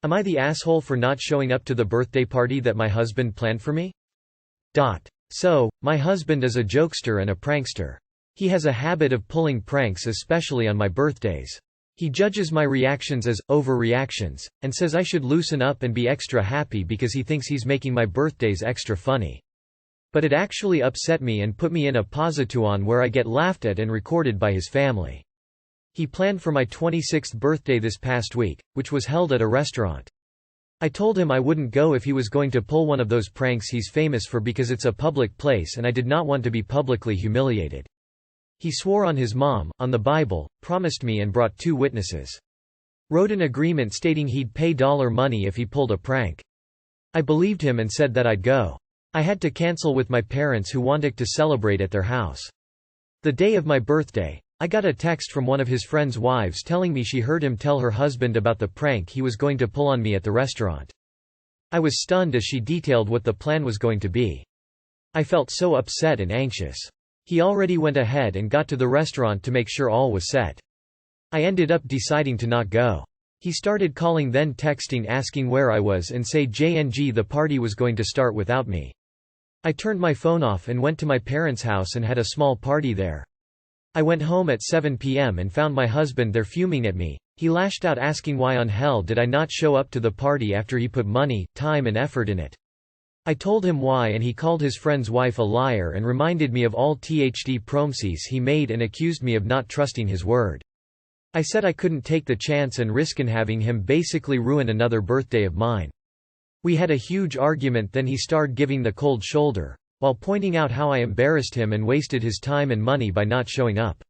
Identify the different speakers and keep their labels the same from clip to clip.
Speaker 1: Am I the asshole for not showing up to the birthday party that my husband planned for me? So, my husband is a jokester and a prankster. He has a habit of pulling pranks, especially on my birthdays. He judges my reactions as overreactions, and says I should loosen up and be extra happy because he thinks he's making my birthdays extra funny. But it actually upset me and put me in a positron where I get laughed at and recorded by his family. He planned for my 26th birthday this past week, which was held at a restaurant. I told him I wouldn't go if he was going to pull one of those pranks he's famous for because it's a public place and I did not want to be publicly humiliated. He swore on his mom, on the Bible, promised me and brought 2 witnesses. Wrote an agreement stating he'd pay money if he pulled a prank. I believed him and said that I'd go. I had to cancel with my parents who wanted to celebrate at their house. The day of my birthday, I got a text from one of his friend's wives telling me she heard him tell her husband about the prank he was going to pull on me at the restaurant. I was stunned as she detailed what the plan was going to be. I felt so upset and anxious. He already went ahead and got to the restaurant to make sure all was set. I ended up deciding to not go. He started calling then texting asking where I was and say JNG the party was going to start without me. I turned my phone off and went to my parents' house and had a small party there. I went home at 7 p.m. and found my husband there fuming at me. He lashed out asking why on hell did I not show up to the party after he put money, time and effort in it. I told him why and he called his friend's wife a liar and reminded me of all THD promises he made and accused me of not trusting his word. I said I couldn't take the chance and risk in having him basically ruin another birthday of mine. We had a huge argument, then he started giving the cold shoulder, while pointing out how I embarrassed him and wasted his time and money by not showing up.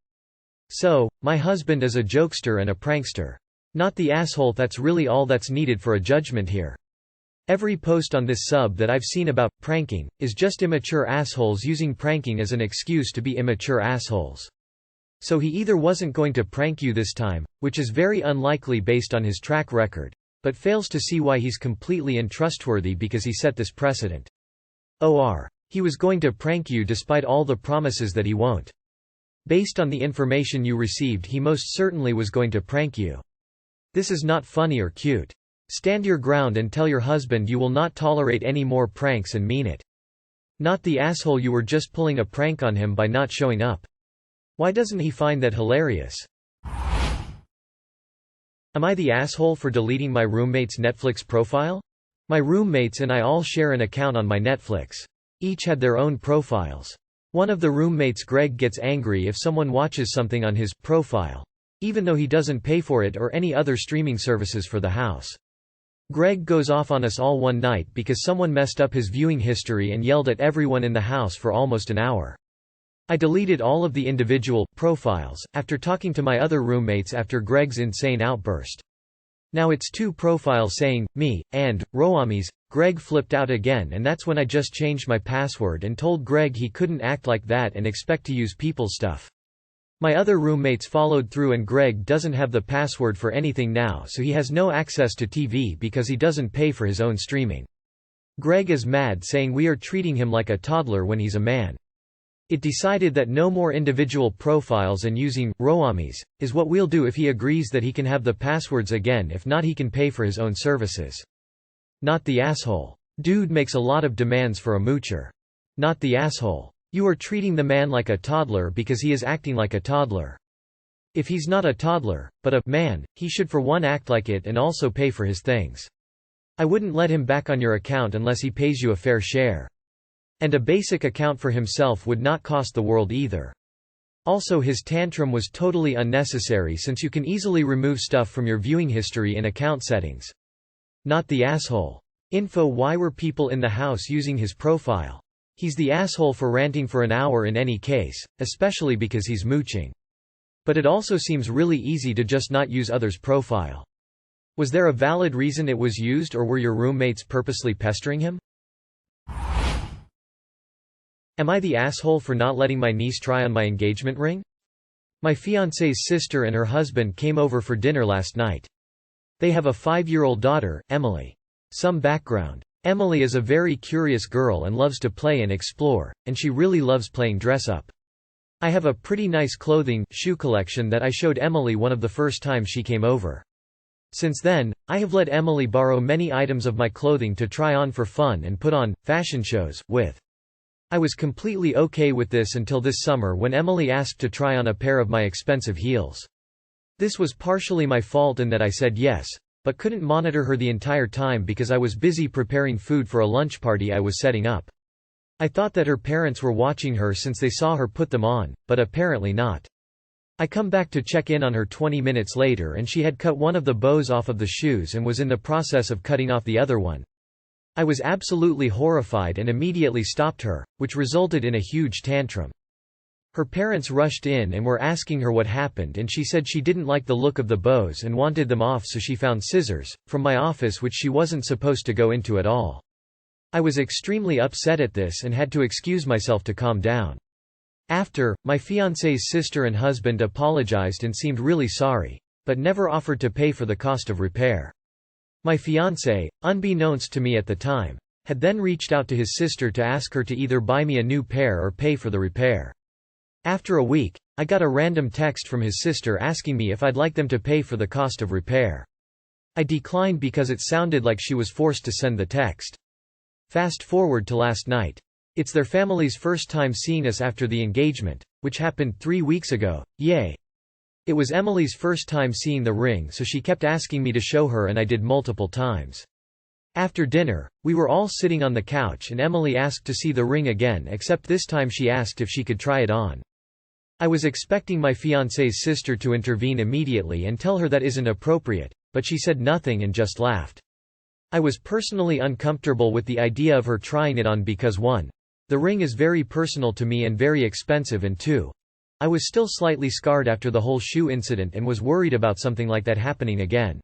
Speaker 1: So, my husband is a jokester and a prankster. Not the asshole. That's really all that's needed for a judgment here. Every post on this sub that I've seen about pranking is just immature assholes using pranking as an excuse to be immature assholes. So he either wasn't going to prank you this time, which is very unlikely based on his track record, but fails to see why he's completely untrustworthy because he set this precedent. Or he was going to prank you despite all the promises that he won't. Based on the information you received, he most certainly was going to prank you. This is not funny or cute. Stand your ground and tell your husband you will not tolerate any more pranks and mean it. Not the asshole you were just pulling a prank on him by not showing up. Why doesn't he find that hilarious? Am I the asshole for deleting my roommate's Netflix profile? My roommates and I all share an account on my Netflix. Each had their own profiles. One of the roommates, Greg, gets angry if someone watches something on his profile, even though he doesn't pay for it or any other streaming services for the house. Greg goes off on us all one night because someone messed up his viewing history and yelled at everyone in the house for almost an hour. I deleted all of the individual profiles after talking to my other roommates after Greg's insane outburst. Now it's 2 profiles saying, me, and, Roamies. Greg flipped out again, and that's when I just changed my password and told Greg he couldn't act like that and expect to use people's stuff. My other roommates followed through and Greg doesn't have the password for anything now, so he has no access to TV because he doesn't pay for his own streaming. Greg is mad, saying we are treating him like a toddler when he's a man. It decided that no more individual profiles and using Roamies is what we'll do if he agrees that he can have the passwords again. If not, he can pay for his own services. Not the asshole. Dude makes a lot of demands for a moocher. Not the asshole. You are treating the man like a toddler because he is acting like a toddler. If he's not a toddler, but a man, he should for one act like it and also pay for his things. I wouldn't let him back on your account unless he pays you a fair share. And a basic account for himself would not cost the world either. Also, his tantrum was totally unnecessary since you can easily remove stuff from your viewing history in account settings. Not the asshole. Info: why were people in the house using his profile? He's the asshole for ranting for an hour in any case, especially because he's mooching. But it also seems really easy to just not use others' profile. Was there a valid reason it was used, or were your roommates purposely pestering him? Am I the asshole for not letting my niece try on my engagement ring? My fiancé's sister and her husband came over for dinner last night. They have a 5-year-old daughter, Emily. Some background. Emily is a very curious girl and loves to play and explore, and she really loves playing dress-up. I have a pretty nice shoe collection that I showed Emily one of the first times she came over. Since then, I have let Emily borrow many items of my clothing to try on for fun and put on fashion shows with. I was completely okay with this until this summer when Emily asked to try on a pair of my expensive heels. This was partially my fault in that I said yes, but couldn't monitor her the entire time because I was busy preparing food for a lunch party I was setting up. I thought that her parents were watching her since they saw her put them on, but apparently not. I come back to check in on her 20 minutes later and she had cut one of the bows off of the shoes and was in the process of cutting off the other one. I was absolutely horrified and immediately stopped her, which resulted in a huge tantrum. Her parents rushed in and were asking her what happened, and she said she didn't like the look of the bows and wanted them off, so she found scissors from my office, which she wasn't supposed to go into at all. I was extremely upset at this and had to excuse myself to calm down. After, my fiancé's sister and husband apologized and seemed really sorry, but never offered to pay for the cost of repair. My fiancé, unbeknownst to me at the time, had then reached out to his sister to ask her to either buy me a new pair or pay for the repair. After a week, I got a random text from his sister asking me if I'd like them to pay for the cost of repair. I declined because it sounded like she was forced to send the text. Fast forward to last night. It's their family's first time seeing us after the engagement, which happened 3 weeks ago, yay. It was Emily's first time seeing the ring, so she kept asking me to show her and I did multiple times. After dinner, we were all sitting on the couch and Emily asked to see the ring again, except this time she asked if she could try it on. I was expecting my fiancé's sister to intervene immediately and tell her that isn't appropriate, but she said nothing and just laughed. I was personally uncomfortable with the idea of her trying it on because 1. The ring is very personal to me and very expensive, and 2. I was still slightly scarred after the whole shoe incident and was worried about something like that happening again.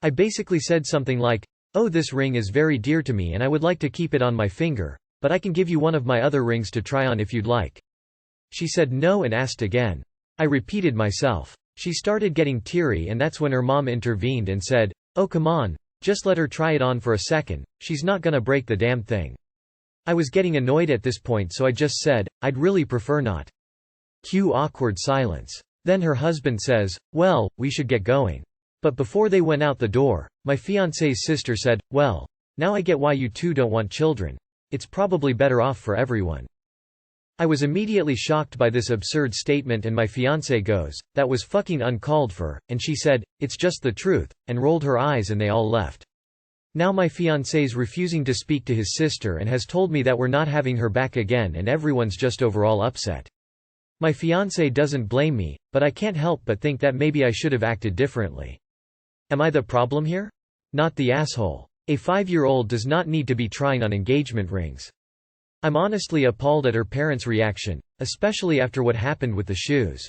Speaker 1: I basically said something like, "Oh, this ring is very dear to me and I would like to keep it on my finger, but I can give you one of my other rings to try on if you'd like." She said no and asked again. I repeated myself. She started getting teary and that's when her mom intervened and said, "Oh, come on, just let her try it on for a second, she's not gonna break the damn thing." I was getting annoyed at this point, so I just said, "I'd really prefer not." Cue awkward silence. Then her husband says, "Well, we should get going." But before they went out the door, my fiancé's sister said, "Well, now I get why you two don't want children. It's probably better off for everyone." I was immediately shocked by this absurd statement and my fiancé goes, "That was fucking uncalled for," and she said, "It's just the truth," and rolled her eyes and they all left. Now my fiancé's refusing to speak to his sister and has told me that we're not having her back again and everyone's just overall upset. My fiancé doesn't blame me, but I can't help but think that maybe I should have acted differently. Am I the problem here? Not the asshole. A 5-year-old does not need to be trying on engagement rings. I'm honestly appalled at her parents' reaction, especially after what happened with the shoes.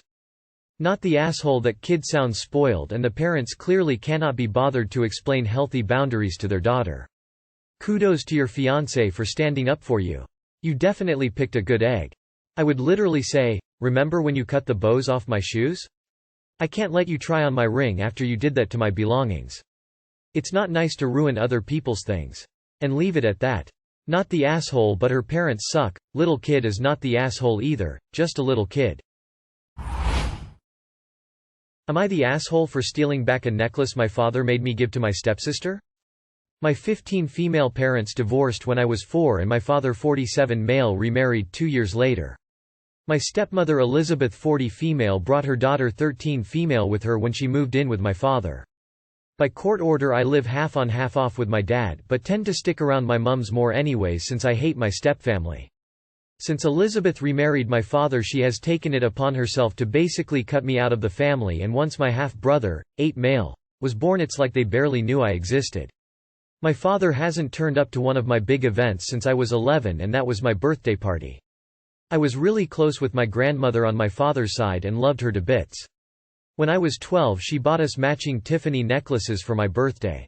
Speaker 1: Not the asshole that kid sounds spoiled and the parents clearly cannot be bothered to explain healthy boundaries to their daughter. Kudos to your fiancé for standing up for you. You definitely picked a good egg. I would literally say, "Remember when you cut the bows off my shoes? I can't let you try on my ring after you did that to my belongings. It's not nice to ruin other people's things." And leave it at that. Not the asshole, but her parents suck. Little kid is not the asshole either, just a little kid. Am I the asshole for stealing back a necklace my father made me give to my stepsister? My 15 female parents divorced when I was 4 and my father 47 male remarried 2 years later. My stepmother Elizabeth 40 female brought her daughter 13 female with her when she moved in with my father. By court order I live half on half off with my dad but tend to stick around my mum's more anyways since I hate my stepfamily. Since Elizabeth remarried my father she has taken it upon herself to basically cut me out of the family, and once my half-brother, 8 male, was born it's like they barely knew I existed. My father hasn't turned up to one of my big events since I was 11 and that was my birthday party. I was really close with my grandmother on my father's side and loved her to bits. When I was 12 she bought us matching Tiffany necklaces for my birthday.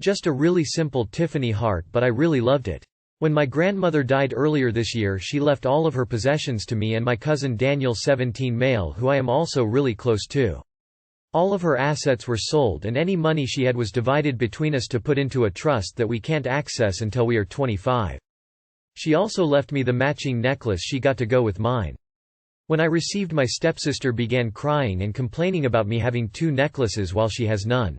Speaker 1: Just a really simple Tiffany heart, but I really loved it. When my grandmother died earlier this year she left all of her possessions to me and my cousin Daniel 17 male, who I am also really close to. All of her assets were sold and any money she had was divided between us to put into a trust that we can't access until we are 25. She also left me the matching necklace she got to go with mine. When I received, my stepsister began crying and complaining about me having 2 necklaces while she has none.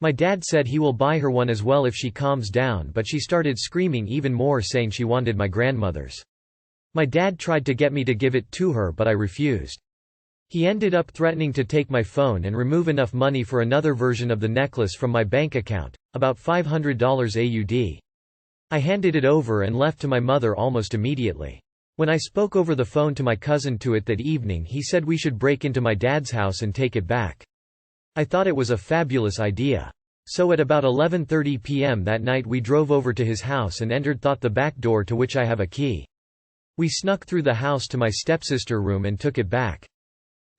Speaker 1: My dad said he will buy her one as well if she calms down, but she started screaming even more, saying she wanted my grandmother's. My dad tried to get me to give it to her, but I refused. He ended up threatening to take my phone and remove enough money for another version of the necklace from my bank account, about $500 AUD. I handed it over and left to my mother almost immediately. When I spoke over the phone to my cousin to it that evening, he said we should break into my dad's house and take it back. I thought it was a fabulous idea. So at about 11:30 p.m. that night we drove over to his house and entered the back door, to which I have a key. We snuck through the house to my stepsister's room and took it back.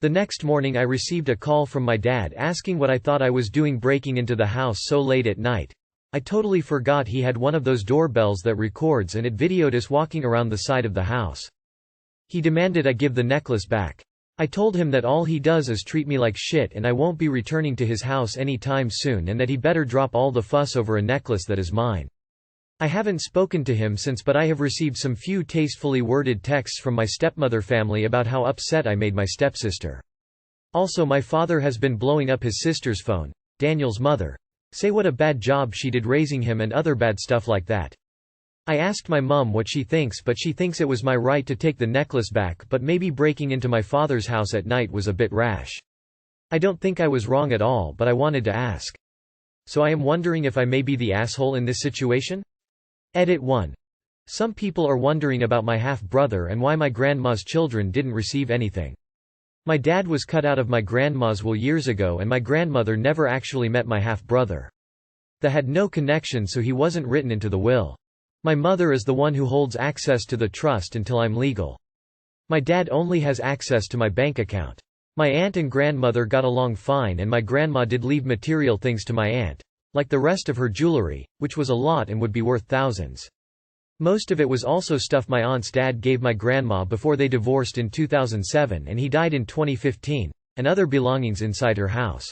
Speaker 1: The next morning I received a call from my dad asking what I thought I was doing breaking into the house so late at night. I totally forgot he had one of those doorbells that records, and it videoed us walking around the side of the house. He demanded I give the necklace back. I told him that all he does is treat me like shit and I won't be returning to his house anytime soon, and that he better drop all the fuss over a necklace that is mine. I haven't spoken to him since, but I have received some few tastefully worded texts from my stepmother family about how upset I made my stepsister. Also, my father has been blowing up his sister's phone, Daniel's mother, say what a bad job she did raising him and other bad stuff like that. I asked my mum what she thinks, but she thinks it was my right to take the necklace back, but maybe breaking into my father's house at night was a bit rash. I don't think I was wrong at all, but I wanted to ask. So I am wondering if I may be the asshole in this situation? Edit 1. Some people are wondering about my half-brother and why my grandma's children didn't receive anything. My dad was cut out of my grandma's will years ago, and my grandmother never actually met my half-brother. They had no connection, so he wasn't written into the will. My mother is the one who holds access to the trust until I'm legal. My dad only has access to my bank account. My aunt and grandmother got along fine, and my grandma did leave material things to my aunt, like the rest of her jewelry, which was a lot and would be worth thousands. Most of it was also stuff my aunt's dad gave my grandma before they divorced in 2007 and he died in 2015, and other belongings inside her house.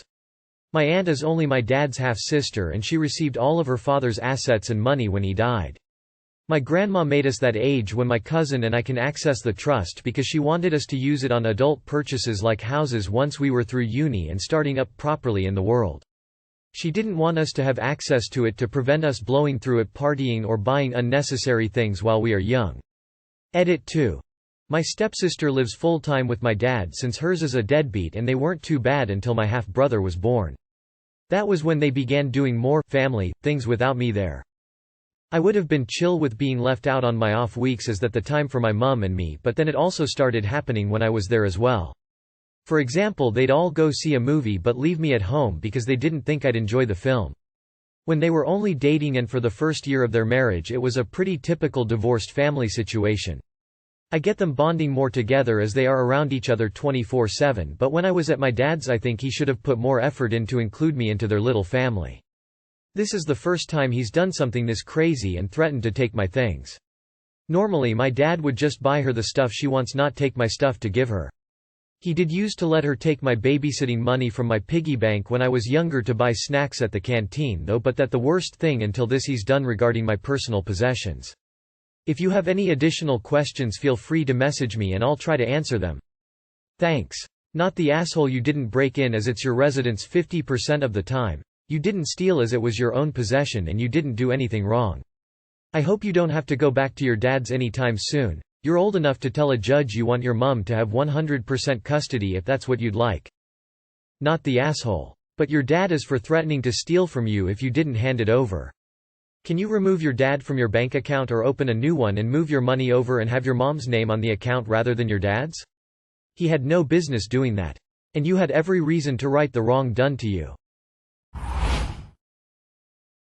Speaker 1: My aunt is only my dad's half-sister, and she received all of her father's assets and money when he died. My grandma made us that age when my cousin and I can access the trust because she wanted us to use it on adult purchases like houses once we were through uni and starting up properly in the world. She didn't want us to have access to it to prevent us blowing through it partying or buying unnecessary things while we are young. Edit 2. My stepsister lives full-time with my dad since hers is a deadbeat, and they weren't too bad until my half-brother was born. That was when they began doing more family things without me there. I would have been chill with being left out on my off weeks, as that the time for my mum and me, but then it also started happening when I was there as well. For example, they'd all go see a movie but leave me at home because they didn't think I'd enjoy the film. When they were only dating and for the first year of their marriage, it was a pretty typical divorced family situation. I get them bonding more together as they are around each other 24/7, but when I was at my dad's, I think he should have put more effort in to include me into their little family. This is the first time he's done something this crazy and threatened to take my things. Normally my dad would just buy her the stuff she wants, not take my stuff to give her. He did used to let her take my babysitting money from my piggy bank when I was younger to buy snacks at the canteen though, but that the worst thing until this he's done regarding my personal possessions. If you have any additional questions, feel free to message me and I'll try to answer them. Thanks. Not the asshole. You didn't break in as it's your residence 50% of the time. You didn't steal as it was your own possession, and you didn't do anything wrong. I hope you don't have to go back to your dad's anytime soon. You're old enough to tell a judge you want your mum to have 100% custody if that's what you'd like. Not the asshole. But your dad is for threatening to steal from you if you didn't hand it over. Can you remove your dad from your bank account or open a new one and move your money over and have your mom's name on the account rather than your dad's? He had no business doing that. And you had every reason to right the wrong done to you.